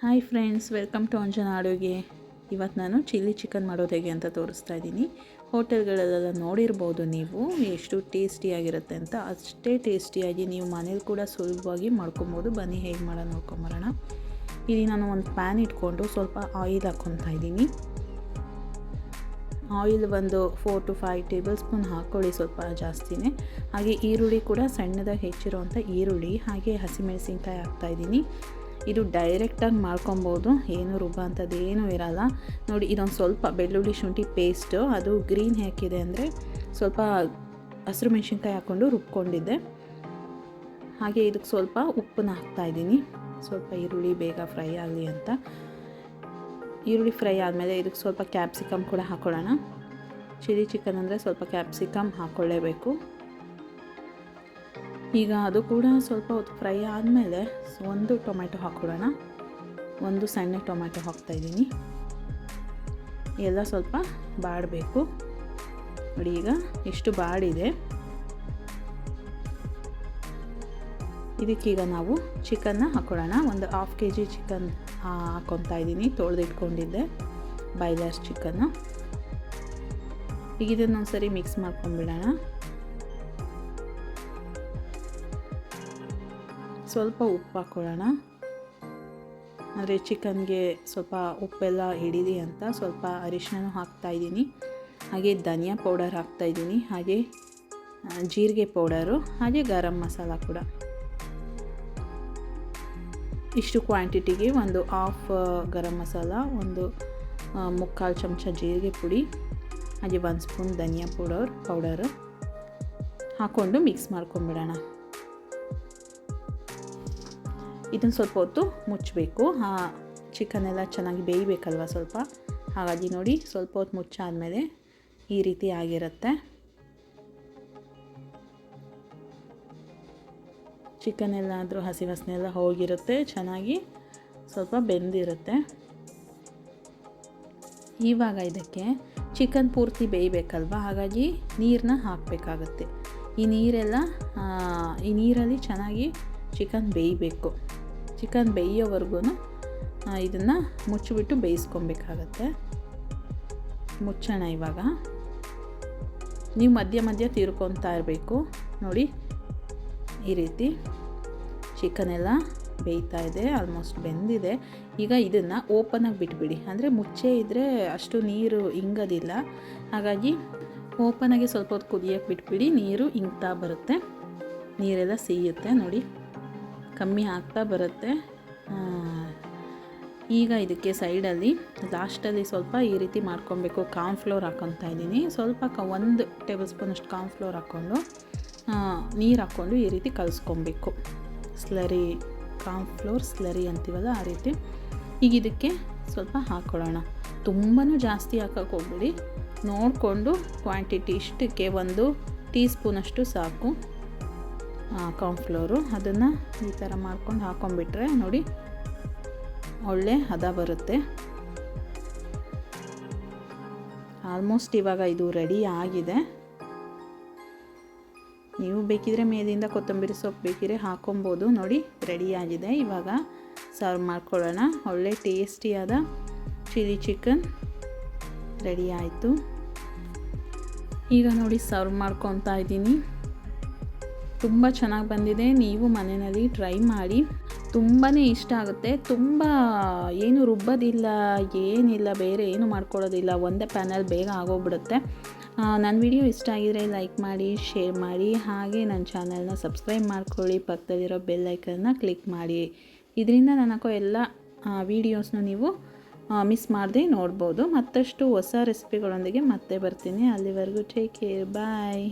Hi friends, welcome to Anjana ಅಡುಗೆ. ಇವತ್ತು ನಾನು ಚಿಲ್ಲಿ ಚಿಕನ್ ಮಾಡೋದು ಹೇಗೆ ಅಂತ ತೋರಿಸ್ತಾ ಇದ್ದೀನಿ. ಹೋಟೆಲ್ಗಳಲ್ಲೆಲ್ಲ ನೋಡಿರ್ಬೋದು ನೀವು ಎಷ್ಟು ಟೇಸ್ಟಿಯಾಗಿರುತ್ತೆ ಅಂತ. ಅಷ್ಟೇ ಟೇಸ್ಟಿಯಾಗಿ ನೀವು ಮನೇಲಿ ಕೂಡ ಸುಲಭವಾಗಿ ಮಾಡ್ಕೊಬೋದು. ಬನ್ನಿ ಹೇಗೆ ಮಾಡೋದು ನೋಡ್ಕೊಂಬರೋಣ. ಇಲ್ಲಿ ನಾನು ಒಂದು ಪ್ಯಾನ್ ಇಟ್ಕೊಂಡು ಸ್ವಲ್ಪ ಆಯಿಲ್ ಹಾಕ್ಕೊತಾ ಇದ್ದೀನಿ. ಆಯಿಲ್ ಒಂದು 4 to 5 ಟೇಬಲ್ ಸ್ಪೂನ್ ಹಾಕ್ಕೊಳ್ಳಿ, ಸ್ವಲ್ಪ ಜಾಸ್ತಿನೇ. ಹಾಗೆ ಈರುಳ್ಳಿ ಕೂಡ ಸಣ್ಣದಾಗಿ ಹೆಚ್ಚಿರೋವಂಥ ಈರುಳ್ಳಿ, ಹಾಗೆ ಹಸಿಮೆಣಸಿನ್ಕಾಯಿ ಹಾಕ್ತಾಯಿದ್ದೀನಿ. ಇದು ಡೈರೆಕ್ಟಾಗಿ ಮಾಡ್ಕೊಬೋದು, ಏನು ರುಬ್ಬ ಅಂಥದ್ದು ಏನೂ ಇರಲ್ಲ. ನೋಡಿ, ಇದೊಂದು ಸ್ವಲ್ಪ ಬೆಳ್ಳುಳ್ಳಿ ಶುಂಠಿ ಪೇಸ್ಟು, ಅದು ಗ್ರೀನ್ ಹಾಕಿದೆ ಅಂದರೆ ಸ್ವಲ್ಪ ಹಸಿರು ಮೆಣಸಿನ್ಕಾಯಿ ಹಾಕ್ಕೊಂಡು ರುಬ್ಕೊಂಡಿದ್ದೆ. ಹಾಗೆ ಇದಕ್ಕೆ ಸ್ವಲ್ಪ ಉಪ್ಪನ್ನ ಹಾಕ್ತಾಯಿದ್ದೀನಿ, ಸ್ವಲ್ಪ ಈರುಳ್ಳಿ ಬೇಗ ಫ್ರೈ ಆಗಲಿ ಅಂತ. ಈರುಳ್ಳಿ ಫ್ರೈ ಆದಮೇಲೆ ಇದಕ್ಕೆ ಸ್ವಲ್ಪ ಕ್ಯಾಪ್ಸಿಕಮ್ ಕೂಡ ಹಾಕ್ಕೊಳ್ಳೋಣ. ಚಿಲ್ಲಿ ಚಿಕನ್ ಅಂದರೆ ಸ್ವಲ್ಪ ಕ್ಯಾಪ್ಸಿಕಮ್ ಹಾಕ್ಕೊಳ್ಳೇಬೇಕು. ಈಗ ಅದು ಕೂಡ ಸ್ವಲ್ಪ ಹೊತ್ತು ಫ್ರೈ ಆದಮೇಲೆ ಒಂದು ಟೊಮೆಟೊ ಹಾಕ್ಕೊಳ್ಳೋಣ. ಒಂದು ಸಣ್ಣ ಟೊಮೆಟೊ ಹಾಕ್ತಾಯಿದ್ದೀನಿ. ಎಲ್ಲ ಸ್ವಲ್ಪ ಬಾಡಬೇಕು. ನೋಡಿ, ಈಗ ಇಷ್ಟು ಬಾಡಿದೆ. ಇದಕ್ಕೀಗ ನಾವು ಚಿಕನ್ನ ಹಾಕ್ಕೊಳ್ಳೋಣ. ಒಂದು 1/2 kg ಚಿಕನ್ ಹಾಕ್ಕೊತಾ ಇದ್ದೀನಿ, ತೊಳೆದಿಟ್ಕೊಂಡಿದ್ದೆ ಬಾಯ್ಲರ್ ಚಿಕನ್ನು. ಈಗ ಇದನ್ನು ಒಂದ್ಸರಿ ಮಿಕ್ಸ್ ಮಾಡ್ಕೊಂಡ್ಬಿಡೋಣ. ಸ್ವಲ್ಪ ಉಪ್ಪು ಹಾಕ್ಕೊಳ್ಳೋಣ, ಅಂದರೆ ಚಿಕನ್ಗೆ ಸ್ವಲ್ಪ ಉಪ್ಪೆಲ್ಲ ಹಿಡೀಲಿ ಅಂತ. ಸ್ವಲ್ಪ ಅರಿಶಿನ ಹಾಕ್ತಾಯಿದ್ದೀನಿ, ಹಾಗೆ ಧನಿಯಾ ಪೌಡರ್ ಹಾಕ್ತಾಯಿದ್ದೀನಿ, ಹಾಗೆ ಜೀರಿಗೆ ಪೌಡರು, ಹಾಗೆ ಗರಂ ಮಸಾಲ ಕೂಡ. ಇಷ್ಟು ಕ್ವಾಂಟಿಟಿಗೆ ಒಂದು 1/2 ಗರಂ ಮಸಾಲ, ಒಂದು 3/4 ಚಮಚ ಜೀರಿಗೆ ಪುಡಿ, ಹಾಗೆ 1 ಸ್ಪೂನ್ ಧನಿಯಾ ಪೌಡರು ಹಾಕ್ಕೊಂಡು ಮಿಕ್ಸ್ ಮಾಡ್ಕೊಂಬಿಡೋಣ. ಇದನ್ನು ಸ್ವಲ್ಪ ಹೊತ್ತು ಮುಚ್ಚಬೇಕು. ಚಿಕನ್ ಎಲ್ಲ ಚೆನ್ನಾಗಿ ಬೇಯಬೇಕಲ್ವ ಸ್ವಲ್ಪ, ಹಾಗಾಗಿ ನೋಡಿ ಸ್ವಲ್ಪ ಹೊತ್ತು ಮುಚ್ಚಾದಮೇಲೆ ಈ ರೀತಿ ಆಗಿರುತ್ತೆ. ಚಿಕನ್ ಎಲ್ಲಾದರೂ ಹಸಿ ವಾಸನೆ ಎಲ್ಲ ಹೋಗಿರುತ್ತೆ, ಚೆನ್ನಾಗಿ ಸ್ವಲ್ಪ ಬೆಂದಿರುತ್ತೆ. ಇವಾಗ ಇದಕ್ಕೆ ಚಿಕನ್ ಪೂರ್ತಿ ಬೇಯಬೇಕಲ್ವ, ಹಾಗಾಗಿ ನೀರನ್ನ ಹಾಕಬೇಕಾಗತ್ತೆ. ಈ ನೀರಲ್ಲಿ ಚೆನ್ನಾಗಿ ಚಿಕನ್ ಬೇಯಬೇಕು. ಚಿಕನ್ ಬೇಯೋವರೆಗೂ ಇದನ್ನು ಮುಚ್ಚಿಬಿಟ್ಟು ಬೇಯಿಸ್ಕೊಬೇಕಾಗತ್ತೆ. ಮುಚ್ಚೋಣ. ಇವಾಗ ನೀವು ಮಧ್ಯ ಮಧ್ಯ ತಿರ್ಕೊತಾ ಇರಬೇಕು. ನೋಡಿ, ಈ ರೀತಿ ಚಿಕನ್ ಎಲ್ಲ ಬೇಯ್ತಾ ಇದೆ, ಆಲ್ಮೋಸ್ಟ್ ಬೆಂದಿದೆ. ಈಗ ಇದನ್ನು ಓಪನಾಗಿ ಬಿಟ್ಬಿಡಿ, ಅಂದರೆ ಮುಚ್ಚೆ ಇದ್ದರೆ ಅಷ್ಟು ನೀರು ಇಂಗೋದಿಲ್ಲ. ಹಾಗಾಗಿ ಓಪನಾಗಿ ಸ್ವಲ್ಪ ಹೊತ್ತು ಕುದಿಯೋಕ್ಕೆ ಬಿಟ್ಬಿಡಿ. ನೀರು ಇಂಗ್ತಾ ಬರುತ್ತೆ, ನೀರೆಲ್ಲ ಸಿಹಿಯುತ್ತೆ. ನೋಡಿ, ಕಮ್ಮಿ ಆಗ್ತಾ ಬರುತ್ತೆ. ಈಗ ಇದಕ್ಕೆ ಸೈಡಲ್ಲಿ ಲಾಸ್ಟಲ್ಲಿ ಸ್ವಲ್ಪ ಈ ರೀತಿ ಮಾಡ್ಕೊಬೇಕು. ಕಾರ್ನ್ಫ್ಲೋರ್ ಹಾಕ್ಕೊತಾ ಇದ್ದೀನಿ. ಸ್ವಲ್ಪ 1 ಟೇಬಲ್ ಸ್ಪೂನ್ ಅಷ್ಟು ಕಾರ್ನ್ಫ್ಲೋರ್ ಹಾಕ್ಕೊಂಡು ನೀರು ಹಾಕ್ಕೊಂಡು ಈ ರೀತಿ ಕಲಿಸ್ಕೊಬೇಕು. ಸ್ಲರಿ, ಕಾರ್ನ್ಫ್ಲೋರ್ ಸ್ಲರಿ ಅಂತೀವಲ್ಲ, ಆ ರೀತಿ. ಈಗ ಇದಕ್ಕೆ ಸ್ವಲ್ಪ ಹಾಕ್ಕೊಳ್ಳೋಣ. ತುಂಬಾ ಜಾಸ್ತಿ ಹಾಕೋಕ್ಕೆ ಹೋಗ್ಬೇಡಿ, ನೋಡಿಕೊಂಡು ಕ್ವಾಂಟಿಟಿ. ಇಷ್ಟಕ್ಕೆ 1 ಟೀ ಸ್ಪೂನಷ್ಟು ಸಾಕು ಕಾರ್ನ್ಫ್ಲೋರು. ಅದನ್ನು ಈ ಥರ ಮಾಡ್ಕೊಂಡು ಹಾಕ್ಕೊಂಬಿಟ್ರೆ ನೋಡಿ ಒಳ್ಳೆ ಹದ ಬರುತ್ತೆ. ಆಲ್ಮೋಸ್ಟ್ ಇವಾಗ ಇದು ರೆಡಿ ಆಗಿದೆ. ನೀವು ಬೇಕಿದ್ರೆ ಮೇಲಿಂದ ಕೊತ್ತಂಬರಿ ಸೊಪ್ಪು ಬೇಕಿದ್ರೆ ಹಾಕೊಬೋದು. ನೋಡಿ, ರೆಡಿಯಾಗಿದೆ. ಇವಾಗ ಸರ್ವ್ ಮಾಡ್ಕೊಳ್ಳೋಣ. ಒಳ್ಳೆ ಟೇಸ್ಟಿಯಾದ ಚಿಲ್ಲಿ ಚಿಕನ್ ರೆಡಿ ಆಯಿತು. ಈಗ ನೋಡಿ ಸರ್ವ್ ಮಾಡ್ಕೊತಾ ಇದ್ದೀನಿ. ತುಂಬ ಚೆನ್ನಾಗಿ ಬಂದಿದೆ. ನೀವು ಮನೆಯಲ್ಲಿ ಟ್ರೈ ಮಾಡಿ, ತುಂಬಾ ಇಷ್ಟ ಆಗುತ್ತೆ. ತುಂಬ ಏನು ರುಬ್ಬೋದಿಲ್ಲ, ಏನಿಲ್ಲ, ಬೇರೆ ಏನು ಮಾಡ್ಕೊಳ್ಳೋದಿಲ್ಲ. ಒಂದೇ ಪ್ಯಾನಲ್ಲಿ ಬೇಗ ಆಗೋಗ್ಬಿಡುತ್ತೆ. ನನ್ನ ವಿಡಿಯೋ ಇಷ್ಟ ಆಗಿದರೆ ಲೈಕ್ ಮಾಡಿ, ಶೇರ್ ಮಾಡಿ, ಹಾಗೆ ನನ್ನ ಚಾನಲ್ನ ಸಬ್ಸ್ಕ್ರೈಬ್ ಮಾಡ್ಕೊಳ್ಳಿ. ಪಕ್ಕದಲ್ಲಿರೋ ಬೆಲ್ ಐಕನ್ನ ಕ್ಲಿಕ್ ಮಾಡಿ. ಇದರಿಂದ ನಾನು ಹಾಕೋ ಎಲ್ಲ ವೀಡಿಯೋಸ್ನು ನೀವು ಮಿಸ್ ಮಾಡದೆ ನೋಡ್ಬೋದು. ಮತ್ತಷ್ಟು ಹೊಸ ರೆಸಿಪಿಗಳೊಂದಿಗೆ ಮತ್ತೆ ಬರ್ತೀನಿ. ಅಲ್ಲಿವರೆಗೂ ಟೇಕ್ ಕೇರ್, ಬಾಯ್.